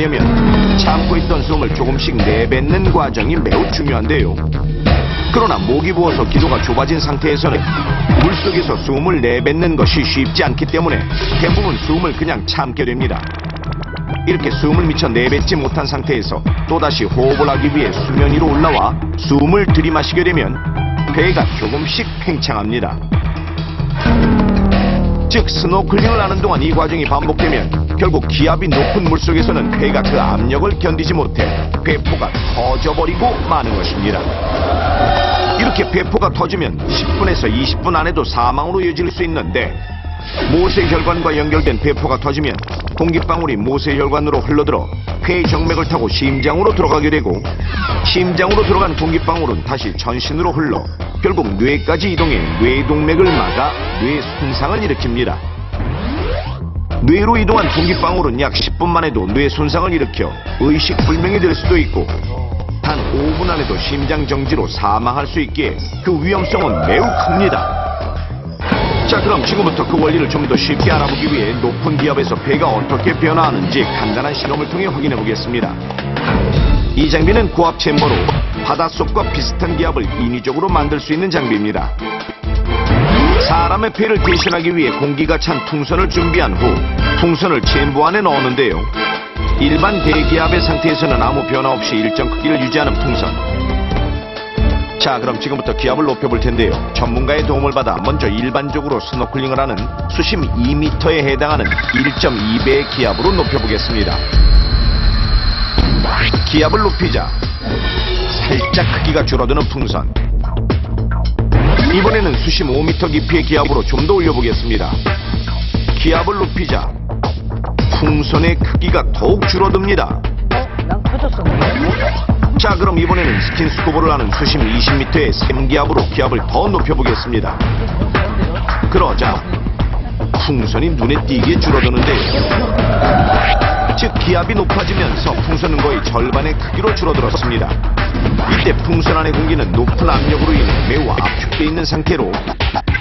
하려면 참고 있던 숨을 조금씩 내뱉는 과정이 매우 중요한데요. 그러나 목이 부어서 기도가 좁아진 상태에서는 물속에서 숨을 내뱉는 것이 쉽지 않기 때문에 대부분 숨을 그냥 참게 됩니다. 이렇게 숨을 미처 내뱉지 못한 상태에서 또다시 호흡을 하기 위해 수면 위로 올라와 숨을 들이마시게 되면 배가 조금씩 팽창합니다. 즉 스노클링을 하는 동안 이 과정이 반복되면 결국 기압이 높은 물속에서는 배가 그 압력을 견디지 못해 배포가 터져버리고 마는 것입니다. 이렇게 배포가 터지면 10분에서 20분 안에도 사망으로 이어질 수 있는데, 모세혈관과 연결된 배포가 터지면 공기방울이 모세혈관으로 흘러들어 폐정맥을 타고 심장으로 들어가게 되고, 심장으로 들어간 공기방울은 다시 전신으로 흘러 결국 뇌까지 이동해 뇌동맥을 막아 뇌 손상을 일으킵니다. 뇌로 이동한 공기방울은 약 10분만 해도 뇌 손상을 일으켜 의식불명이 될 수도 있고, 단 5분 안에도 심장 정지로 사망할 수 있기에 그 위험성은 매우 큽니다. 자, 그럼 지금부터 그 원리를 좀 더 쉽게 알아보기 위해 높은 기압에서 배가 어떻게 변화하는지 간단한 실험을 통해 확인해 보겠습니다. 이 장비는 고압 챔버로 바닷속과 비슷한 기압을 인위적으로 만들 수 있는 장비입니다. 사람의 폐를 대신하기 위해 공기가 찬 풍선을 준비한 후 풍선을 챔버 안에 넣었는데요. 일반 대기압의 상태에서는 아무 변화 없이 일정 크기를 유지하는 풍선. 자, 그럼 지금부터 기압을 높여볼 텐데요. 전문가의 도움을 받아 먼저 일반적으로 스노클링을 하는 수심 2m에 해당하는 1.2배의 기압으로 높여보겠습니다. 기압을 높이자 살짝 크기가 줄어드는 풍선. 이번에는 수심 5m 깊이의 기압으로 좀 더 올려보겠습니다. 기압을 높이자 풍선의 크기가 더욱 줄어듭니다. 난 터졌어. 자, 그럼 이번에는 스킨스쿠버를 하는 수심 20m의 3기압으로 기압을 더 높여보겠습니다. 그러자 풍선이 눈에 띄게 줄어드는데요. 즉 기압이 높아지면서 풍선은 거의 절반의 크기로 줄어들었습니다. 이때 풍선 안의 공기는 높은 압력으로 인해 매우 압축되어 있는 상태로,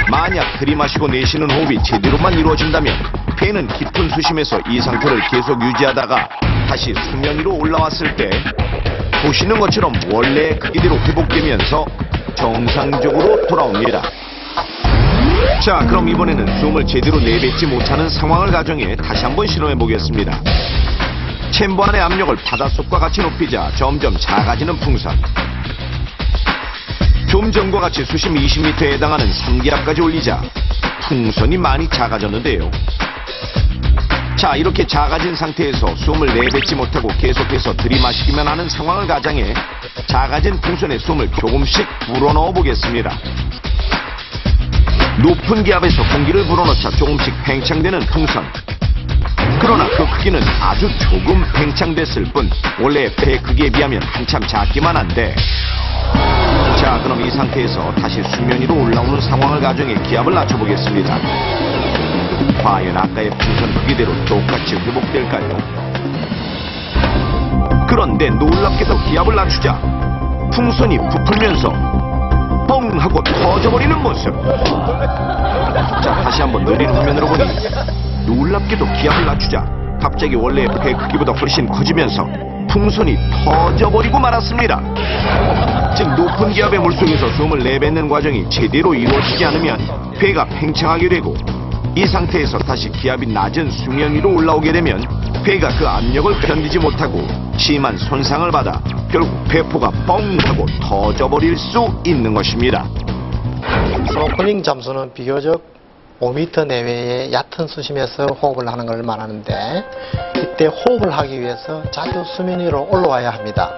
만약 들이마시고 내쉬는 호흡이 제대로만 이루어진다면 폐는 깊은 수심에서 이 상태를 계속 유지하다가 다시 수면 위로 올라왔을 때 보시는 것처럼 원래의 크기대로 회복되면서 정상적으로 돌아옵니다. 자, 그럼 이번에는 숨을 제대로 내뱉지 못하는 상황을 가정해 다시 한번 실험해 보겠습니다. 챔버 안의 압력을 바닷속과 같이 높이자 점점 작아지는 풍선. 좀 전과 같이 수심 20m에 해당하는 3기압까지 올리자 풍선이 많이 작아졌는데요. 자, 이렇게 작아진 상태에서 숨을 내뱉지 못하고 계속해서 들이마시기만 하는 상황을 가정해 작아진 풍선에 숨을 조금씩 불어넣어 보겠습니다. 높은 기압에서 공기를 불어넣자 조금씩 팽창되는 풍선. 그러나 그 크기는 아주 조금 팽창됐을 뿐 원래 배 크기에 비하면 한참 작기만 한데, 자, 그럼 이 상태에서 다시 수면 위로 올라오는 상황을 가정해 기압을 낮춰보겠습니다. 과연 아까의 풍선 크기대로 똑같이 회복될까요? 그런데 놀랍게도 기압을 낮추자 풍선이 부풀면서 뻥 하고 터져버리는 모습. 자, 다시 한번 느린 화면으로 보니 놀랍게도 기압을 낮추자 갑자기 원래의 배 크기보다 훨씬 커지면서 풍선이 터져버리고 말았습니다. 즉 높은 기압의 물속에서 숨을 내뱉는 과정이 제대로 이루어지지 않으면 폐가 팽창하게 되고, 이 상태에서 다시 기압이 낮은 수면 위로 올라오게 되면 폐가 그 압력을 견디지 못하고 심한 손상을 받아 결국 배포가 뻥 하고 터져버릴 수 있는 것입니다. 스노클링 잠수는 비교적 5m 내외의 얕은 수심에서 호흡을 하는 걸 말하는데, 이때 호흡을 하기 위해서 자주 수면 위로 올라와야 합니다.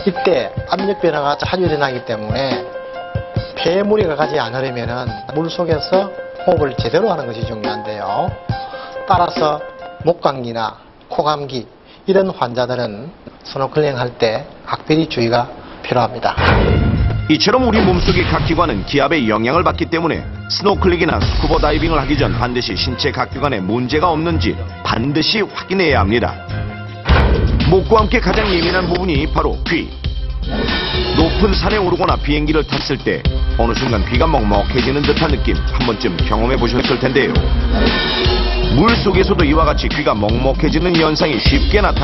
이때 압력 변화가 자주 일어나기 때문에 폐에 무리가 가지 않으려면 물속에서 호흡을 제대로 하는 것이 중요한데요. 따라서 목감기나 코감기 이런 환자들은 스노클링 할 때 각별히 주의가 필요합니다. 이처럼 우리 몸속의 각 기관은 기압에 영향을 받기 때문에 스노클링이나 스쿠버 다이빙을 하기 전 반드시 신체 각 기관에 문제가 없는지 반드시 확인해야 합니다. 목과 함께 가장 예민한 부분이 바로 귀. 높은 산에 오르거나 비행기를 탔을 때 어느 순간 귀가 먹먹해지는 듯한 느낌 한 번쯤 경험해 보셨을 텐데요. 물 속에서도 이와 같이 귀가 먹먹해지는 현상이 쉽게 나타납니다.